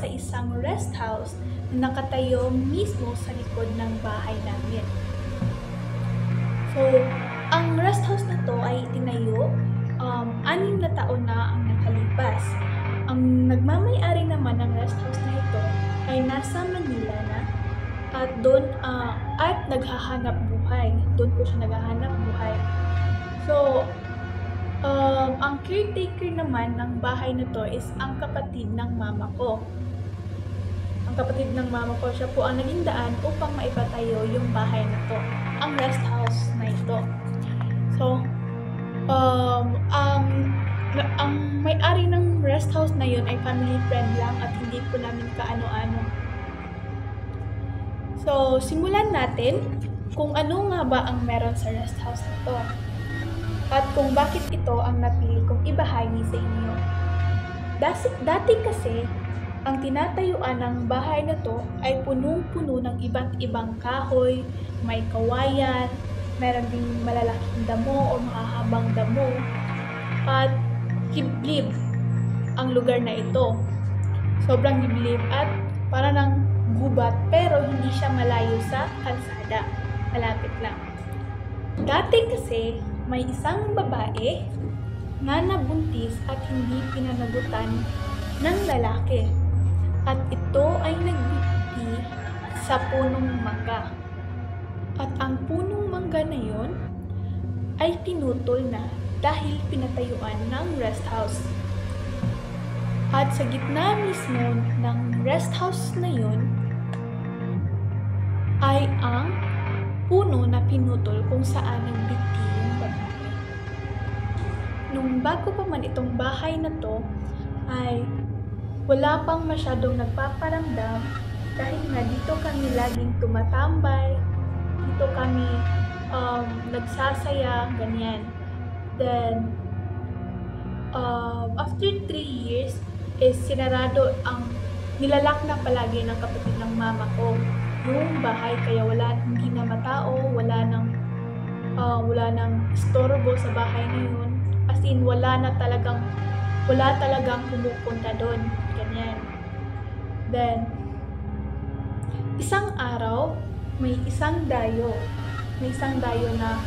sa isang rest house na nakatayo mismo sa likod ng bahay namin. So, ang rest house na to ay itinayo 6 na taon na ang nakalipas. Ang nagmamay-ari naman ng rest house na ito ay nasa Manila na at doon at naghahanap buhay. Doon po siya naghahanap buhay. So, ang caretaker naman ng bahay na to is ang kapatid ng mama ko. Ang kapatid ng mama ko, siya po ang naging daan upang maipatayo yung bahay na to, ang rest house na ito. So, ang may-ari ng rest house na yun ay family friend lang at hindi po namin kaano-ano. So, simulan natin kung ano nga ba ang meron sa rest house na to at kung bakit ito ang napili kong ibahagi sa inyo. Dati kasi, ang tinatayuan ng bahay na to ay punong-puno ng iba't ibang kahoy, may kawayan, meron ding malalaking damo o mahahabang damo, at hiblib ang lugar na ito. Sobrang hiblib at para ng gubat pero hindi siya malayo sa kalsada. Malapit lang. Dati kasi may isang babae na nabuntis at hindi pinanagutan ng lalaki. At ito ay nagbiti sa punong mangga. At ang punong mangga na yon ay pinutol na dahil pinatayuan ng rest house. At sa gitna mismo ng rest house na yon ay ang puno na pinutol kung saan nagbiti yung babae. Nung bago pa man itong bahay na to ay wala pang masyadong nagpaparamdam dahil nga dito kami laging tumatambay, dito kami nagsasaya, ganyan. Then, after 3 years, is sinarado nilalak na palagi ng kapatid ng mama ko yung bahay kaya hindi na matao, wala nang istorbo sa bahay na yun. As in, wala talagang pumupunta doon. Ganyan. Then, isang araw, may isang dayo na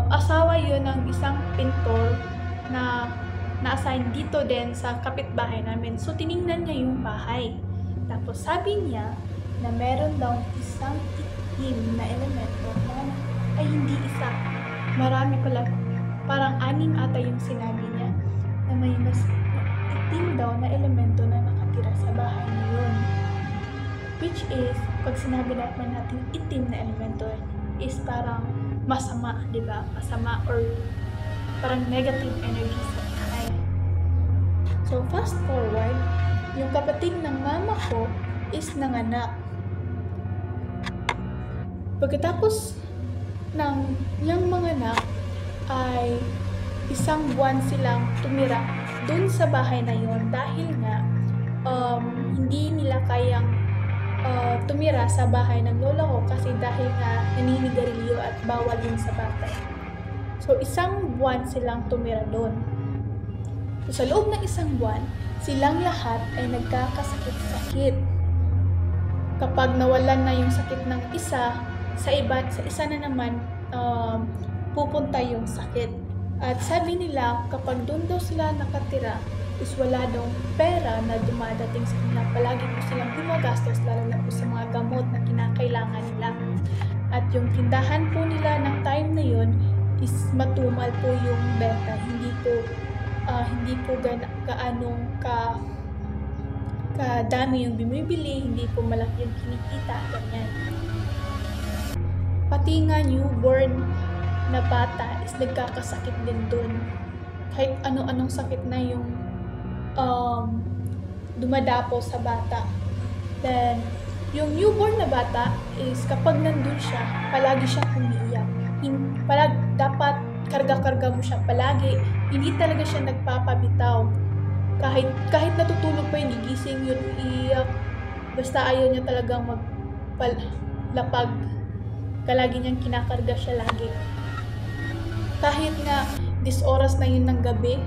asawa yun ng isang pintor na na-assign dito din sa kapitbahay namin. So, tiningnan niya yung bahay. Tapos, sabi niya na meron daw isang itim na elemento. Ay, hindi isa. Marami pala. Parang 6 ata yung sinabi niya na may mas itim daw na elemento na nakatira sa bahay na yun. Which is, pag sinabi natin itim na elemento is parang masama, di ba? Masama or parang negative energy sa bahay. So, fast forward, yung kapatid ng mama ko is nanganak. Pagkatapos ng yung mga anak ay 1 buwan silang tumira dun sa bahay na yon dahil nga hindi nila kayang tumira sa bahay ng lola ko kasi dahil nga naninigarilyo at bawal yun sa bata. So 1 buwan silang tumira doon. So, sa loob ng 1 buwan, silang lahat ay nagkakasakit-sakit. Kapag nawalan na yung sakit ng isa, sa isa na naman pupunta yung sakit. At sabi nila, kapag doon daw sila nakatira, is wala daw pera na dumadating sa kanila. Palagi po silang gumagastos, lalo na po sa mga gamot na kinakailangan nila. At yung tindahan po nila ng time na yun is matumal po yung benta. Hindi po gaanong kadami yung bumibili, hindi po malaki yung kinikita, ganyan. Pati nga newborn na bata is nagkakasakit din dun. Kahit ano-anong sakit na yung dumadapo sa bata. Then, yung newborn na bata is kapag nandun siya, palagi siyang umiiyak. Dapat karga-karga mo siya palagi. Hindi talaga siya nagpapabitaw. Kahit natutulog pa yun, gigising yun, iiyak. Basta ayaw niya talagang magpalapag. Kalagi niyang kinakarga siya lagi. Kahit nga oras na yun ng gabi,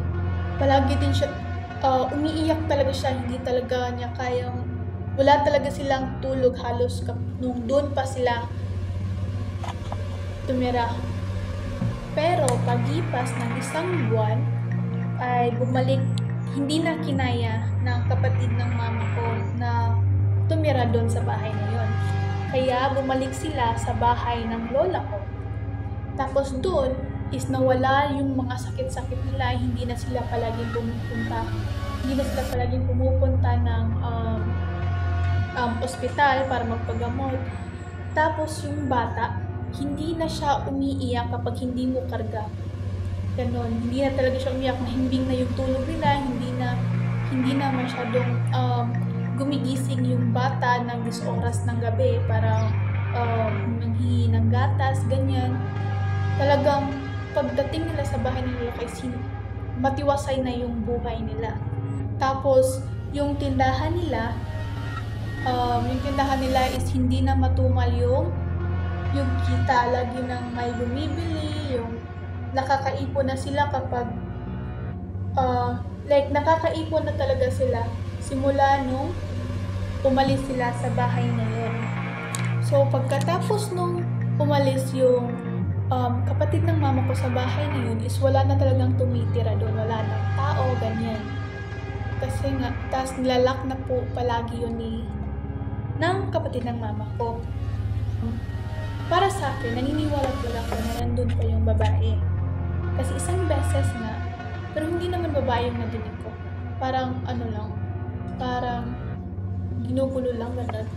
palagi din siya umiiyak talaga siya, hindi talaga niya kayang, wala talaga silang tulog halos nung doon pa sila tumira. Pero paglipas ng 1 buwan ay bumalik, hindi na kinaya ng kapatid ng mama ko na tumira doon sa bahay na yon. Kaya bumalik sila sa bahay ng lola ko. Tapos doon is nawala yung mga sakit-sakit nila, hindi na sila palaging pumupunta ng ospital para magpagamot. Tapos yung bata, hindi na siya umiiyak kapag hindi mo karga. Ganon, hindi na talaga siya umiyak, nahimbing na yung tulog nila, hindi na masyadong gumigising yung bata ng 10 oras ng gabi para manghingi ng gatas, ganyan. Talagang pagdating nila sa bahay ng lola kay matiwasay na yung buhay nila. Tapos yung tindahan nila is hindi na matumal yung kita, lagi nang may bumibili, yung nakakaipon na sila kapag nakakaipon na talaga sila simula nung umalis sila sa bahay na yun. So pagkatapos nung umalis yung kapatid ng mama ko sa bahay na yun is wala na talagang tumitira doon, wala nang tao, ganyan. Kasi nga, tas nilalak na po palagi yun ng kapatid ng mama ko. Para sa akin, naniniwala talaga ako na nandun pa yung babae. Kasi isang beses nga, pero hindi naman babae yung nadinig ko. Parang parang ginugulo lang ganun.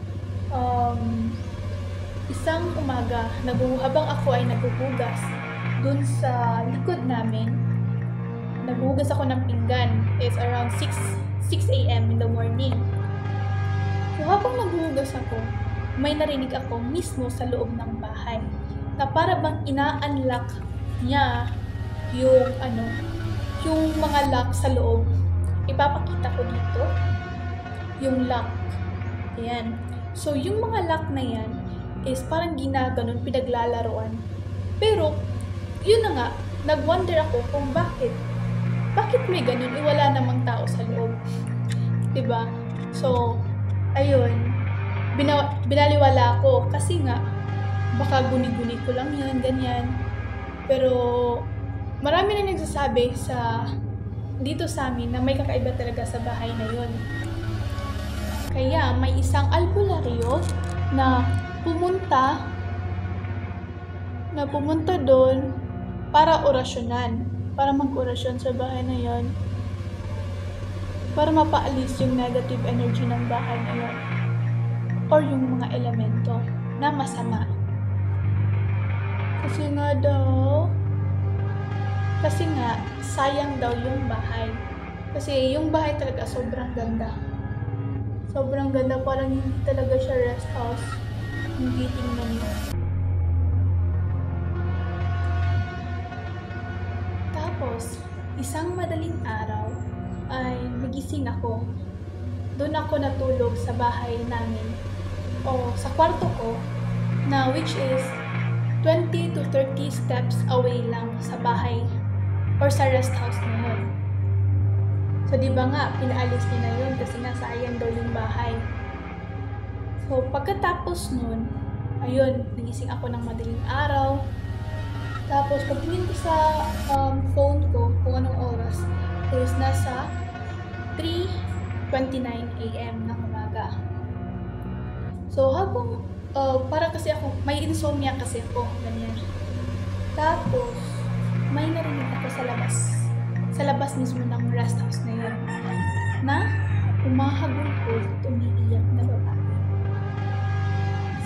Isang umaga, habang ako ay naghuhugas dun sa likod namin, naghuhugas ako ng pinggan. It's around 6 a.m. in the morning. So habang naghuhugas ako, may narinig ako mismo sa loob ng bahay na para bang ina-unlock niya yung mga lock sa loob. Ipapakita ko dito yung lock. Ayan. So yung mga lock na yan is parang ginaganon, pinaglalaroan. Pero yun na nga, nag-wonder ako kung bakit may ganun, wala namang tao sa loob. Diba? So ayun, binaliwala ko kasi nga baka guni-guni ko lang yun, ganyan. Pero marami na nagsasabi dito sa amin na may kakaiba talaga sa bahay na yun. Kaya may isang albularyo na pumunta doon para orasyonan, para mag-orasyon sa bahay na yun, para mapaalis yung negative energy ng bahay na yun or yung mga elemento na masama. Kasi nga sayang daw yung bahay. Kasi yung bahay talaga sobrang ganda. Sobrang ganda, parang hindi talaga siya rest house. Hindi tingnan mo. Tapos, isang madaling araw ay nagising ako. Doon ako natulog sa bahay namin o sa kwarto ko na which is 20 to 30 steps away lang sa bahay or sa rest house na yun. So, di ba nga, pinaalis niya na yun kasi nasayang daw yung bahay. So, pagkatapos nun, ayun, nagising ako ng madaling araw. Tapos, pagtingin ko sa phone ko kung anong oras, is nasa 3:29 a.m. ng umaga. So, habang, parang kasi ako, may insomnia kasi ako, ganyan. Tapos, may narinig ako sa labas mismo ng rest house na yun, na umahagulgol, umiiyak na babae.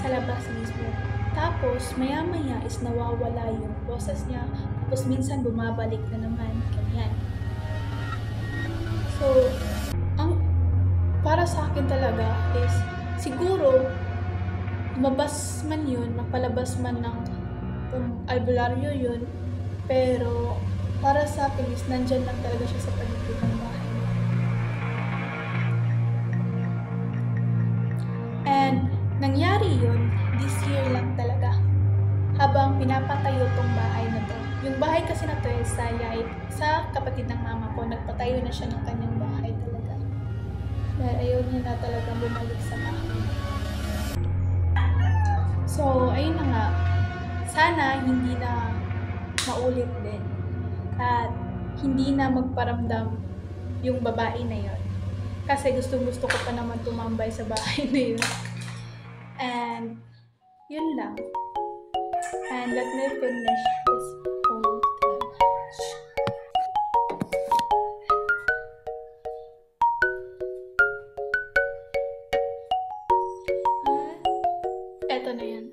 Sa labas mismo. Tapos, maya-maya is nawawala yung boses niya. Tapos, minsan bumabalik na naman. Ganyan. So, para sa akin talaga is, siguro, lumabas man yun, napalabas man ng albularyo yun, pero, para sa akin is, nandyan lang talaga siya sa paligid ng bahay. And, nangyari yun, this year lang talaga. Habang pinapatayo tong bahay na to. Yung bahay kasi na to sa kapatid ng mama ko, nagpatayo na siya ng kanyang bahay. Dahil ayaw niya na talaga bumalik sa bahay. So, ayun na nga. Sana hindi na maulit din. At hindi na magparamdam yung babae na yon. Kasi gustong-gusto ko pa naman tumambay sa bahay na yun. And, yun lang. And let me finish this whole thing. Eto na yan.